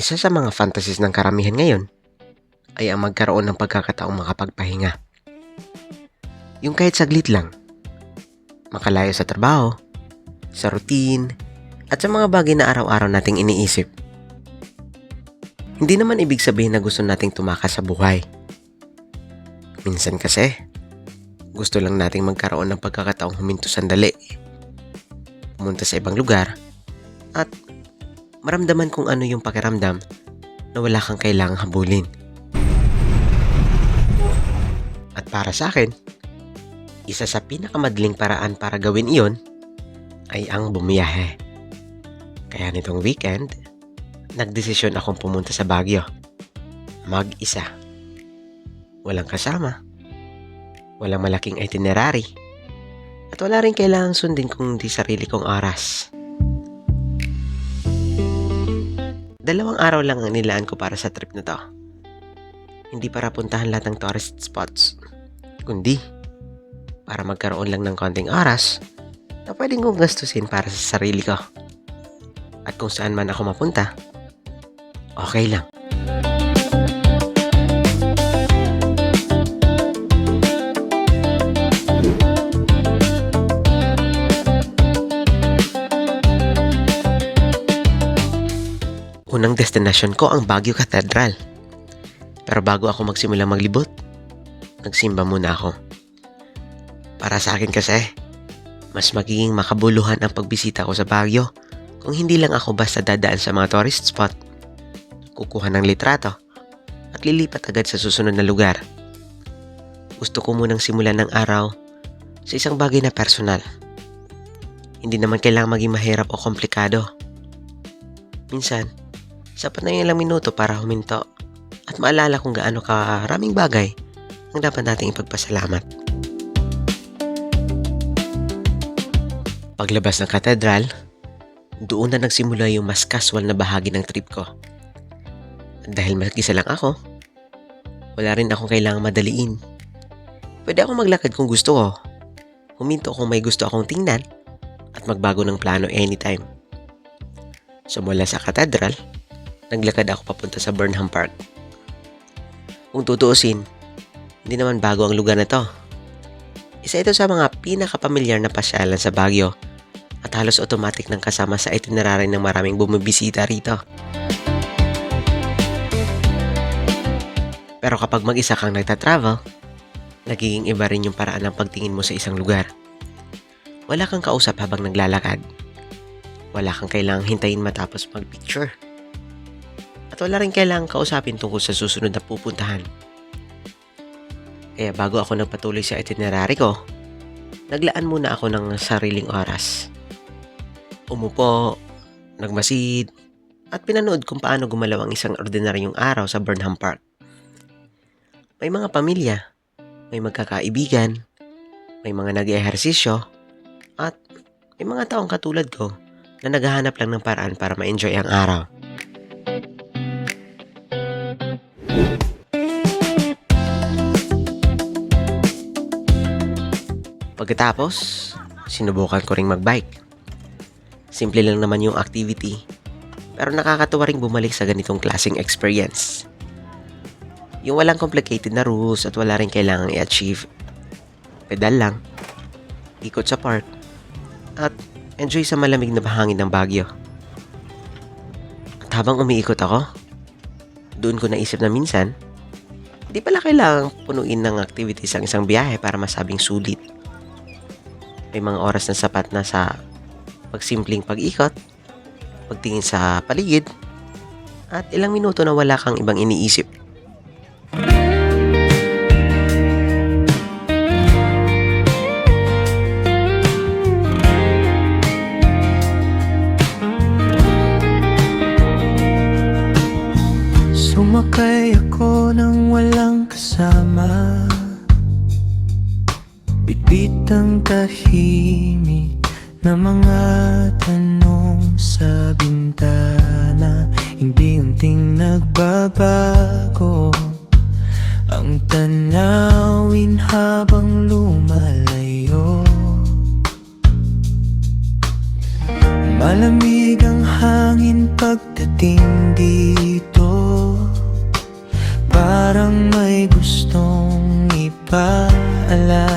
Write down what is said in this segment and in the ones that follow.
Isa sa mga fantasies ng karamihan ngayon ay ang magkaroon ng pagkakataong makapagpahinga. Yung kahit saglit lang, makalayo sa trabaho, sa routine, at sa mga bagay na araw-araw nating iniisip. Hindi naman ibig sabihin na gusto nating tumakas sa buhay. Minsan kasi, gusto lang nating magkaroon ng pagkakataong huminto sandali, pumunta sa ibang lugar, at maramdaman kung ano yung pakiramdam na wala kang kailangang habulin. At para sa akin, isa sa pinakamadaling paraan para gawin iyon ay ang bumiyahe. Kaya nitong weekend, nagdesisyon akong pumunta sa Baguio. Mag-isa. Walang kasama. Walang malaking itinerary. At wala rin kailangang sundin kung di sarili kong oras. 2 araw lang ang nilaan ko para sa trip na to. Hindi para puntahan lahat ng tourist spots, kundi para magkaroon lang ng konting oras na pwedeng kong gastusin para sa sarili ko. At kung saan man ako mapunta, okay lang. Unang destinasyon ko ang Baguio Cathedral. Pero bago ako magsimula maglibot, nagsimba muna ako. Para sa akin kasi, mas magiging makabuluhan ang pagbisita ko sa Baguio kung hindi lang ako basta dadaan sa mga tourist spot, kukuha ng litrato, at lilipat agad sa susunod na lugar. Gusto ko munang simulan ng araw sa isang bagay na personal. Hindi naman kailangang maging mahirap o komplikado. Minsan, sapat na yung ilang minuto para huminto at maalala kung gaano karaming bagay ang dapat nating ipagpasalamat. Paglabas ng katedral, doon na nagsimula yung mas casual na bahagi ng trip ko. Dahil mag-isa lang ako, wala rin akong kailangang madaliin. Pwede akong maglakad kung gusto ko, huminto kung may gusto akong tingnan, at magbago ng plano anytime. So mula sa katedral, naglakad ako papunta sa Burnham Park. Kung tutuusin, hindi naman bago ang lugar na to. Isa ito sa mga pinakapamilyar na pasyalan sa Baguio at halos automatic nang kasama sa itinerary ng maraming bumibisita rito. Pero kapag mag-isa kang nagtatravel, nagiging iba rin yung paraan ng pagtingin mo sa isang lugar. Wala kang kausap habang naglalakad. Wala kang kailangang hintayin matapos mag-picture. At wala rin kailangang kausapin tungkol sa susunod na pupuntahan. Kaya bago ako nagpatuloy sa itinerary ko, naglaan muna ako ng sariling oras. Umupo, nagmasid, at pinanood kung paano gumalaw ang isang ordinaryong araw sa Burnham Park. May mga pamilya, may magkakaibigan, may mga nag-ehersisyo, at may mga taong katulad ko na naghahanap lang ng paraan para ma-enjoy ang araw. Pagkatapos, sinubukan ko ring magbike. Simple lang naman yung activity, pero nakakatuwa ring bumalik sa ganitong klaseng experience. Yung walang complicated na rules at wala ring kailangang i-achieve. Pedal lang, ikot sa park, at enjoy sa malamig na bahangin ng Baguio. At habang umiikot ako, doon ko naisip na minsan, di pala kailangang punuin ng activities ang isang biyahe para masabing sulit. May mga oras na sapat na sa pagsimpleng pag-ikot, pagtingin sa paligid, at ilang minuto na wala kang ibang iniisip. Sumakay ako nang walang kasama, bitbit ang tahimik na mga tanong sa bintana. Hindi unting nagbabago ang tanawin habang lumalayo. Malamig ang hangin pagdating dito. Parang may gustong ipaalala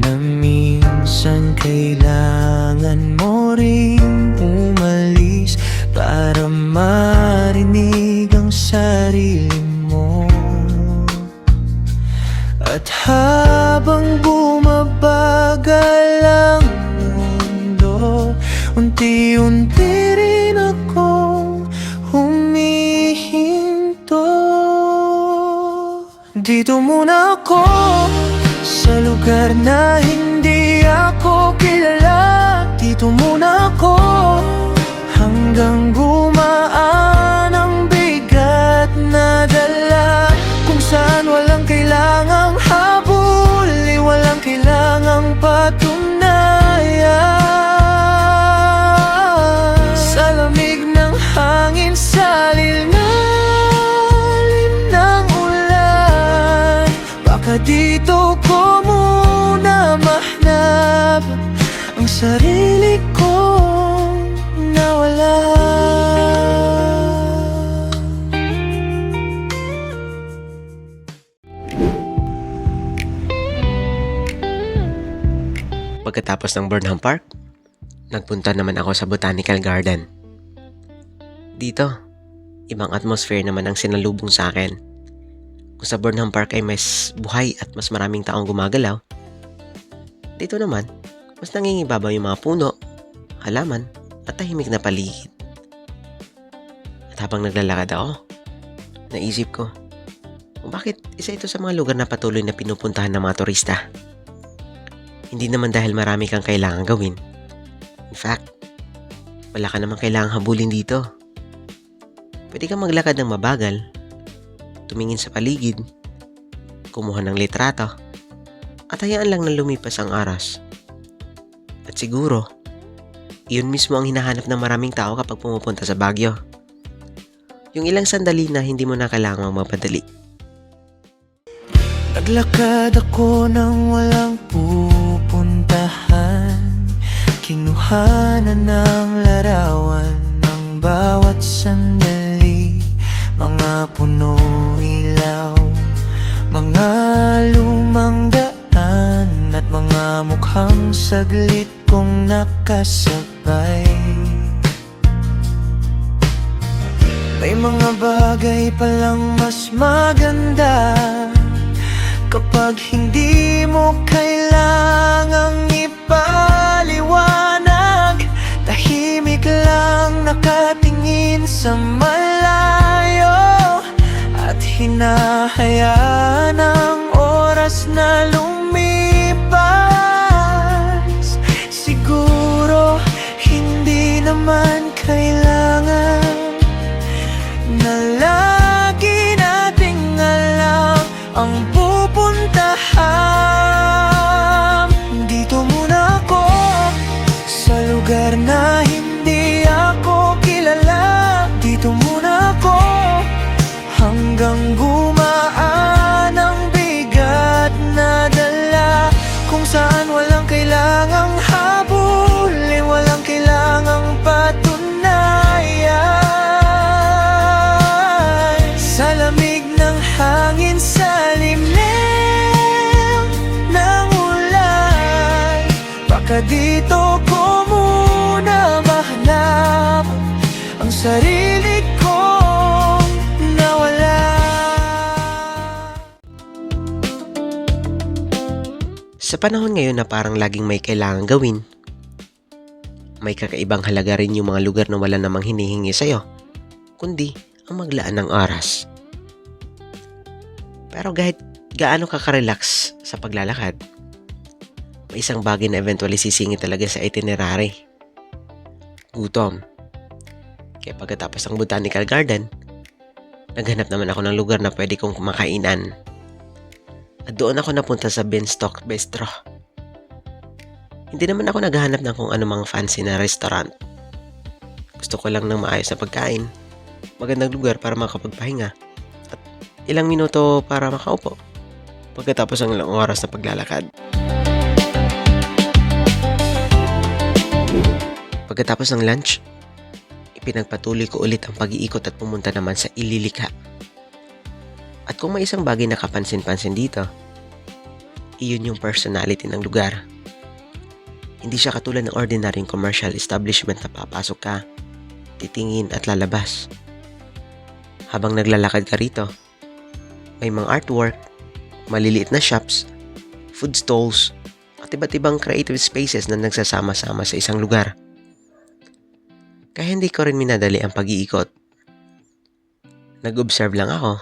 na minsan kailangan mo ring umalis para marinig ang sarili mo. At habang bumabagal ang mundo, unti-unti rin akong humihinto. Dito muna ako sa lugar na hindi ako kilala. Dito muna ako hanggang gumaan ang bigat na dala. Kung saan walang kailangang habulin, walang kailangang patunayan. Sa lamig ng hangin, sa lilim ng ulan, baka dito ko muna mahanap ang sarili kong nawala. Pagkatapos ng Burnham Park, nagpunta naman ako sa Botanical Garden. Dito, ibang atmosphere naman ang sinalubong sa akin. Kung sa Burnham Park ay mas buhay at mas maraming taong gumagalaw, dito naman, mas nangingibabaw yung mga puno, halaman, at tahimik na paligid. At habang naglalakad ako, naisip ko, kung bakit isa ito sa mga lugar na patuloy na pinupuntahan ng mga turista. Hindi naman dahil marami kang kailangan gawin. In fact, wala ka namang kailangang habulin dito. Pwede kang maglakad ng mabagal, tumingin sa paligid, kumuha ng litrato, at hayaan lang na lumipas ang oras. At siguro, iyon mismo ang hinahanap ng maraming tao kapag pumupunta sa Baguio. Yung ilang sandali na hindi mo na kailangang magmapadali. Naglakad ako ng walang pupuntahan, kinuhanan ng larawan ng bawat sandali. Mga puno, ilaw, mga lumang daan, at mga mukhang saglit kong nakasabay. May mga bagay palang mas maganda kapag hindi mo kailangang ipaliwanag. Tahimik lang nakatingin sa malayo, at hinahayaan ang oras na lumipas. Siguro hindi naman kailangan na lagi nating alam ang pupuntahan. Dito muna ako sa lugar na hindi ako kilala. Dito muna ako hanggang gumaan ang bigat na dala. Kung saan walang kailangang habulin, walang kailangang patunayan. Sa lamig ng hangin, sa lilim ng ulan, baka dito ko muna mahanap ang sarili kong nawala. Sa panahon ngayon na parang laging may kailangan gawin, may kakaibang halaga rin yung mga lugar na wala namang hinihingi sa'yo, kundi ang maglaan ng oras. Pero kahit gaano ka ka-relax sa paglalakad, may isang bagay na eventually sisingit talaga sa itinerary: gutom. Kaya pagkatapos ng Botanical Garden, naghanap naman ako ng lugar na pwede kong kumakainan. At doon ako napunta sa Beanstalk Bistro. Hindi naman ako naghahanap ng kung anumang fancy na restaurant. Gusto ko lang ng maayos na pagkain, magandang lugar para makapagpahinga, at ilang minuto para makaupo pagkatapos ng ilang oras na paglalakad. Pagkatapos ng lunch, ipinagpatuloy ko ulit ang pag-iikot at pumunta naman sa ililikha. At kung may isang bagay na kapansin-pansin dito, iyon yung personality ng lugar. Hindi siya katulad ng ordinaryong commercial establishment na papasok ka, titingin at lalabas. Habang naglalakad ka rito, may mga artwork, maliliit na shops, food stalls, at iba't ibang creative spaces na nagsasama-sama sa isang lugar. Kaya hindi ko rin minadali ang pag-iikot. Nag-observe lang ako,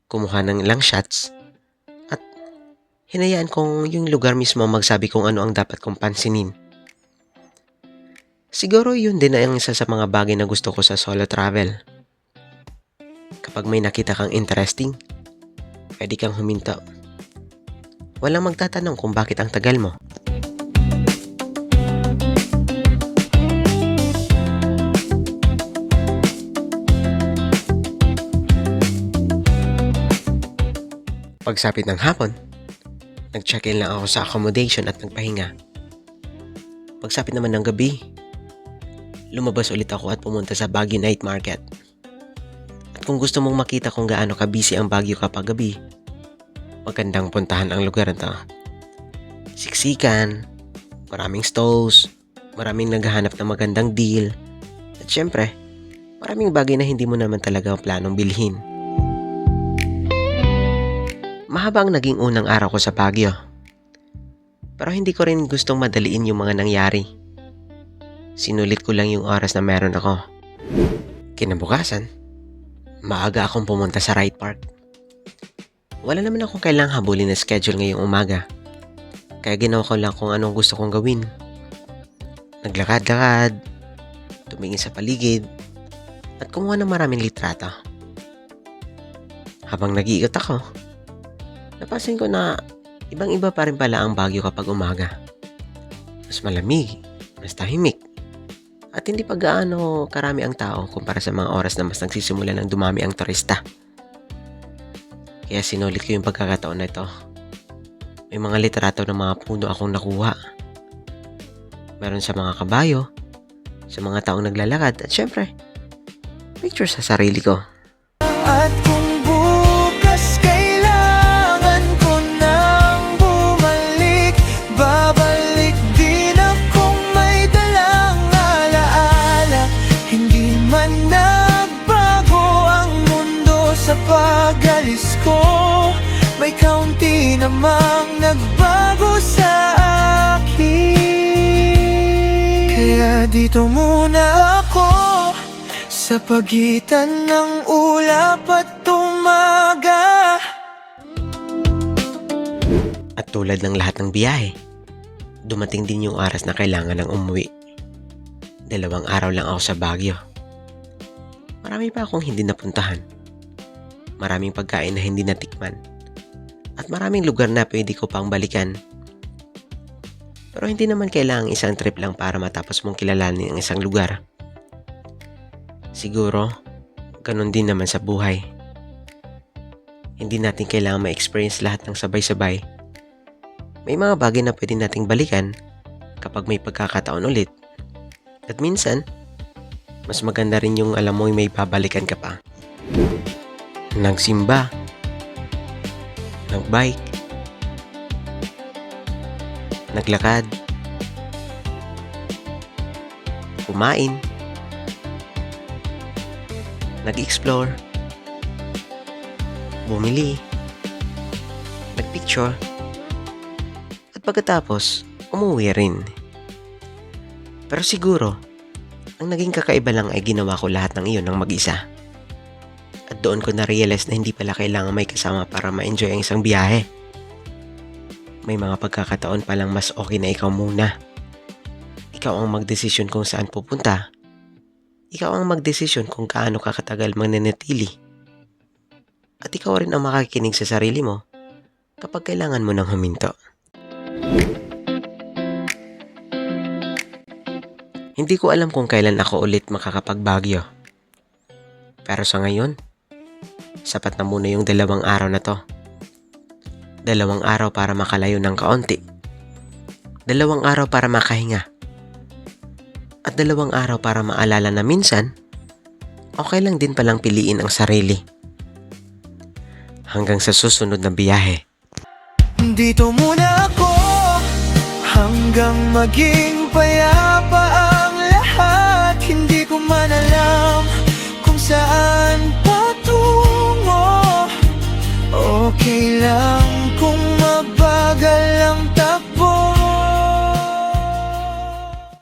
kumuha ng ilang shots, at hinayaan kong yung lugar mismo magsabi kung ano ang dapat kong pansinin. Siguro yun din ang isa sa mga bagay na gusto ko sa solo travel. Kapag may nakita kang interesting, pwede kang huminto. Walang magtatanong kung bakit ang tagal mo. Pagsapit ng hapon, nag-check-in lang ako sa accommodation at nagpahinga. Pagsapit naman ng gabi, lumabas ulit ako at pumunta sa Baguio Night Market. At kung gusto mong makita kung gaano ka-busy ang Baguio kapag gabi, magandang puntahan ang lugar na to. Siksikan, maraming stalls, maraming naghahanap ng magandang deal, at syempre, maraming bagay na hindi mo naman talaga planong bilhin. Mahaba ang naging unang araw ko sa Baguio. Pero hindi ko rin gustong madaliin yung mga nangyari. Sinulit ko lang yung oras na meron ako. Kinabukasan, maaga akong pumunta sa Wright Park. Wala naman akong kailangang habulin na schedule ngayong umaga. Kaya ginawa ko lang kung anong gusto kong gawin. Naglakad-lakad, tumingin sa paligid, at kumuha ng maraming litrato. Habang nag-iikot ako, napansin ko na ibang-iba pa rin pala ang Baguio kapag umaga. Mas malamig, mas tahimik, at hindi pa gaano karami ang tao kumpara sa mga oras na mas nagsisimula ng dumami ang turista. Kaya sinulit ko yung pagkakataon na ito. May mga litrato ng mga puno akong nakuha. Meron sa mga kabayo, sa mga taong naglalakad, at syempre, picture sa sarili ko. At kung bukas kailangan ko nang bumalik, babalik din akong may dalang alaala. Hindi man nagbago ang mundo sa pag-alis ko, may kaunti namang nagbago sa akin. Kaya dito muna ako, sa pagitan ng ulap at umaga. At tulad ng lahat ng biyahe, dumating din yung oras na kailangan ng umuwi. 2 araw lang ako sa Baguio. Marami pa akong hindi napuntahan. Maraming pagkain na hindi natikman. At maraming lugar na pwede ko pang balikan. Pero hindi naman kailangang isang trip lang para matapos mong kilalanin ang isang lugar. Siguro, ganun din naman sa buhay. Hindi natin kailangang ma-experience lahat ng sabay-sabay. May mga bagay na pwede nating balikan kapag may pagkakataon ulit. At minsan, mas maganda rin yung alam mo may babalikan ka pa. Nagsimba, nagbike, naglakad, kumain, nag-explore, bumili, nagpicture, at pagkatapos, umuwi rin. Pero siguro, ang naging kakaiba lang ay ginawa ko lahat ng iyon ng mag-isa. At doon ko na-realize na hindi pala kailangan may kasama para ma-enjoy ang isang biyahe. May mga pagkakataon palang mas okay na ikaw muna. Ikaw ang magdesisyon kung saan pupunta. Ikaw ang magdesisyon kung kaano ka katagal mananatili. At ikaw rin ang makakinig sa sarili mo kapag kailangan mo ng huminto. Hindi ko alam kung kailan ako ulit makakapag-Baguio. Pero sa ngayon, sapat na muna yung 2 araw na to. 2 araw para makalayo ng kaunti. 2 araw para makahinga. At 2 araw para maalala na minsan, okay lang din palang piliin ang sarili. Hanggang sa susunod na biyahe. Dito muna ako hanggang maging payapa.